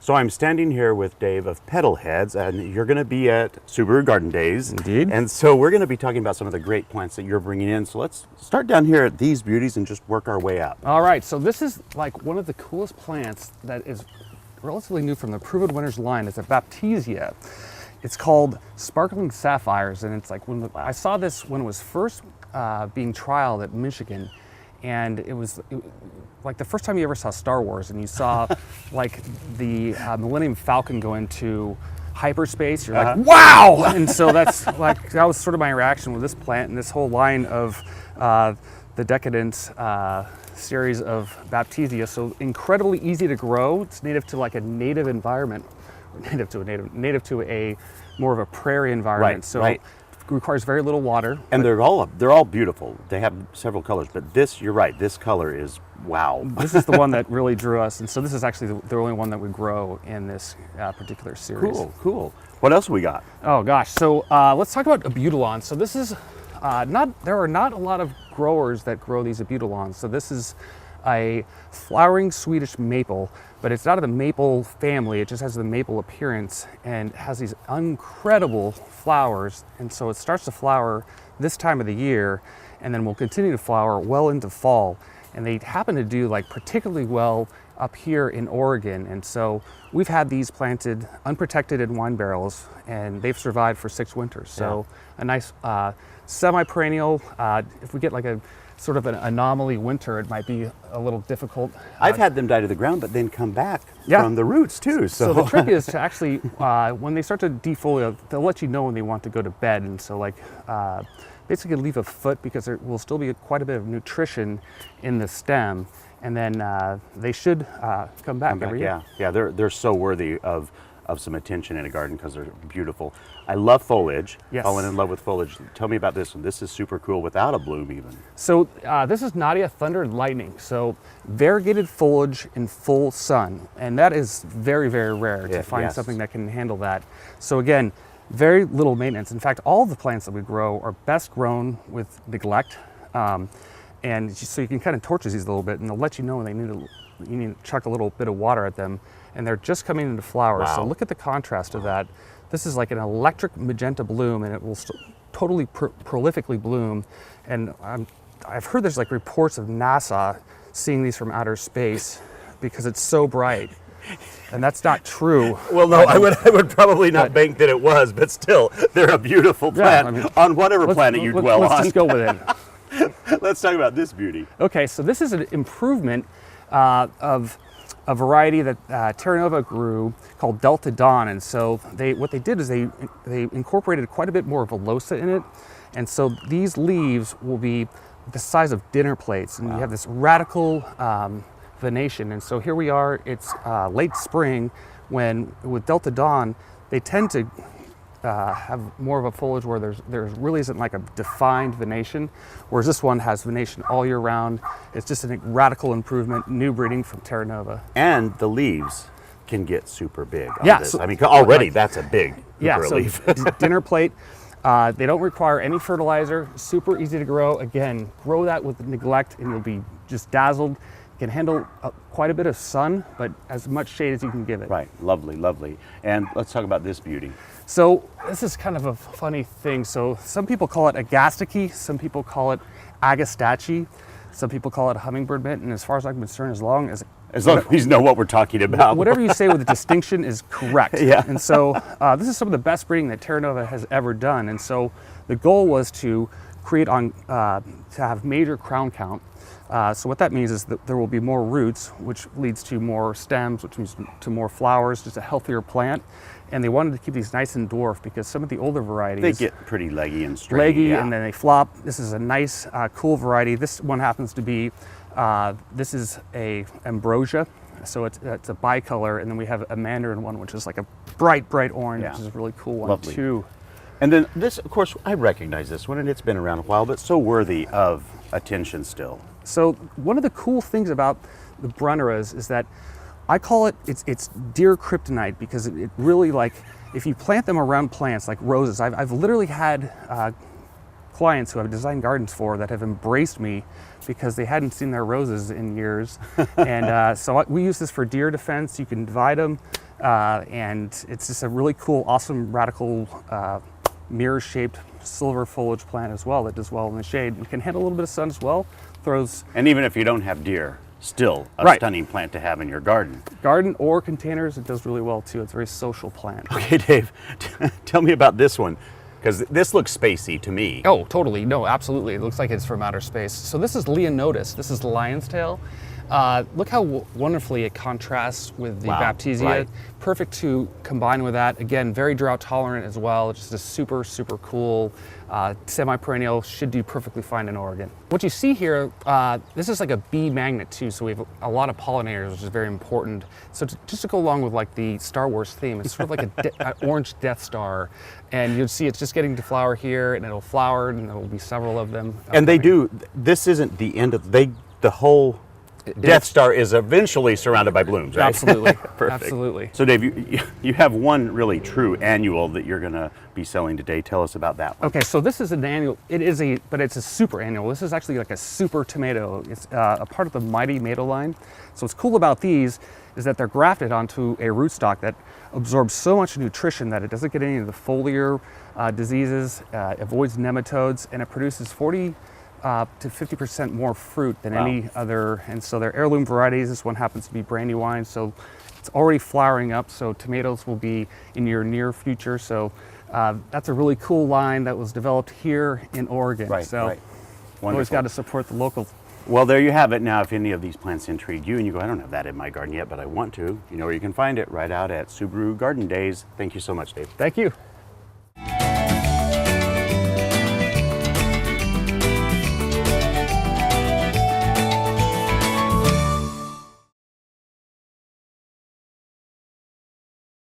So I'm standing here with Dave of Petal Heads, and you're going to be at Subaru Garden Dayz. Indeed. And so we're going to be talking about some of the great plants that you're bringing in. So let's start down here at these beauties and just work our way up. All right, so this is like one of the coolest plants that is relatively new from the Proven Winners line. It's a Baptisia. It's called Sparkling Sapphires, and it's like I saw this when it was first being trialed at Michigan. And it was like the first time you ever saw Star Wars and you saw like the Millennium Falcon go into hyperspace. You're like, wow! And so that was sort of my reaction with this plant and this whole line of the Decadence series of Baptisia. So incredibly easy to grow. It's native to like a native environment, native to a more of a prairie environment. Right. Requires very little water. And they're all beautiful. They have several colors, but this, you're right, this color is wow. This is the one that really drew us, and so this is actually the only one that we grow in this particular series. Cool. What else we got? Oh gosh, so let's talk about Abutilon. So this is there are not a lot of growers that grow these Abutilons. So this is a flowering Swedish maple, but it's not of the maple family. It just has the maple appearance and has these incredible flowers. And so it starts to flower this time of the year and then will continue to flower well into fall. And they happen to do like particularly well up here in Oregon. And so we've had these planted unprotected in wine barrels and they've survived for 6 winters. So a nice semi-perennial. If we get like a sort of an anomaly winter, it might be a little difficult. I've had them die to the ground, but then come back from the roots too. So the trick is to actually, when they start to defoliate, they'll let you know when they want to go to bed. And so like, basically leave a foot because there will still be quite a bit of nutrition in the stem. And then they should come back every year. Yeah, they're so worthy of some attention in a garden because they're beautiful. I love foliage. Yes. Fallen in love with foliage. Tell me about this one. This is super cool without a bloom even. So this is Knautia Thunder Lightning. So variegated foliage in full sun. And that is very, very rare to find something that can handle that. So again, very little maintenance. In fact, all the plants that we grow are best grown with neglect. And so you can kind of torture these a little bit and they'll let you know when you need to chuck a little bit of water at them. And they're just coming into flower. Wow. So look at the contrast of that. This is like an electric magenta bloom and it will totally prolifically bloom. And I've heard there's like reports of NASA seeing these from outer space because it's so bright. And that's not true. Well, no, I would probably not bank that it was, but still, they're a beautiful plant on whatever planet you dwell on. Let's just go with it. Let's talk about this beauty. Okay, so this is an improvement of a variety that Terra Nova grew called Delta Dawn. And so what they did is they incorporated quite a bit more villosa in it. And so these leaves will be the size of dinner plates. And you have this radical venation. And so here we are, it's late spring when with Delta Dawn, they tend to have more of a foliage where there really isn't like a defined venation, whereas this one has venation all year round. It's just a radical improvement, new breeding from Terra Nova. And the leaves can get super big on this. So, I mean, already that's a big leaf. Dinner plate. They don't require any fertilizer, super easy to grow. Again, grow that with neglect and you'll be just dazzled. It can handle quite a bit of sun, but as much shade as you can give it. Right, lovely, lovely. And let's talk about this beauty. So this is kind of a funny thing. So some people call it Agastache, some people call it Agastache, some people call it hummingbird mint. And as far as I'm concerned, as long as you know what we're talking about. Whatever you say with the distinction is correct. Yeah. And so this is some of the best breeding that Terra Nova has ever done. And so the goal was to create to have major crown count. So what that means is that there will be more roots, which leads to more stems, which means to more flowers, just a healthier plant. And they wanted to keep these nice and dwarf because some of the older varieties, they get pretty leggy and stringy. And then they flop. This is a nice, cool variety. This one happens to be, this is a ambrosia. So it's a bicolor. And then we have a mandarin one, which is like a bright, bright orange, which is a really cool one too. And then this, of course, I recognize this one and it's been around a while, but so worthy of attention still. So one of the cool things about the Brunneras is that I call it's deer kryptonite because it really, like, if you plant them around plants like roses, I've literally had clients who I've designed gardens for that have embraced me because they hadn't seen their roses in years. And so we use this for deer defense. You can divide them And it's just a really cool, awesome, radical, mirror-shaped silver foliage plant as well that does well in the shade. It can handle a little bit of sun as well. And even if you don't have deer, still a stunning plant to have in your garden. Garden or containers, it does really well too. It's a very social plant. Okay, Dave, tell me about this one, because this looks spacey to me. Oh, totally. No, absolutely. It looks like it's from outer space. So this is Leonotis. This is the lion's tail. Look how wonderfully it contrasts with the Baptisia. Right. Perfect to combine with that. Again, very drought tolerant as well. Just a super, super cool semi-perennial. Should do perfectly fine in Oregon. What you see here, this is like a bee magnet too. So we have a lot of pollinators, which is very important. So just to go along with like the Star Wars theme, it's sort of like an orange Death Star. And you'll see it's just getting to flower here, and it'll flower, and there will be several of them. And they do, this isn't the end of, the whole Death Star is eventually surrounded by blooms, right? Absolutely. Perfect. Absolutely. So Dave, you have one really true annual that you're going to be selling today. Tell us about that one. Okay, so this is an annual. But it's a super annual. This is actually like a super tomato. It's a part of the Mighty Tomato line. So what's cool about these is that they're grafted onto a rootstock that absorbs so much nutrition that it doesn't get any of the foliar diseases, avoids nematodes, and it produces 40 to 50% more fruit than any other. And so they're heirloom varieties. This one happens to be Brandywine, so it's already flowering up. So tomatoes will be in your near future. So that's a really cool line that was developed here in Oregon. Right, so right. always got to support the locals. Well, there you have it. Now, if any of these plants intrigue you and you go, I don't have that in my garden yet, but I want to, you know where you can find it, right out at Subaru Garden Dayz. Thank you so much, Dave. Thank you.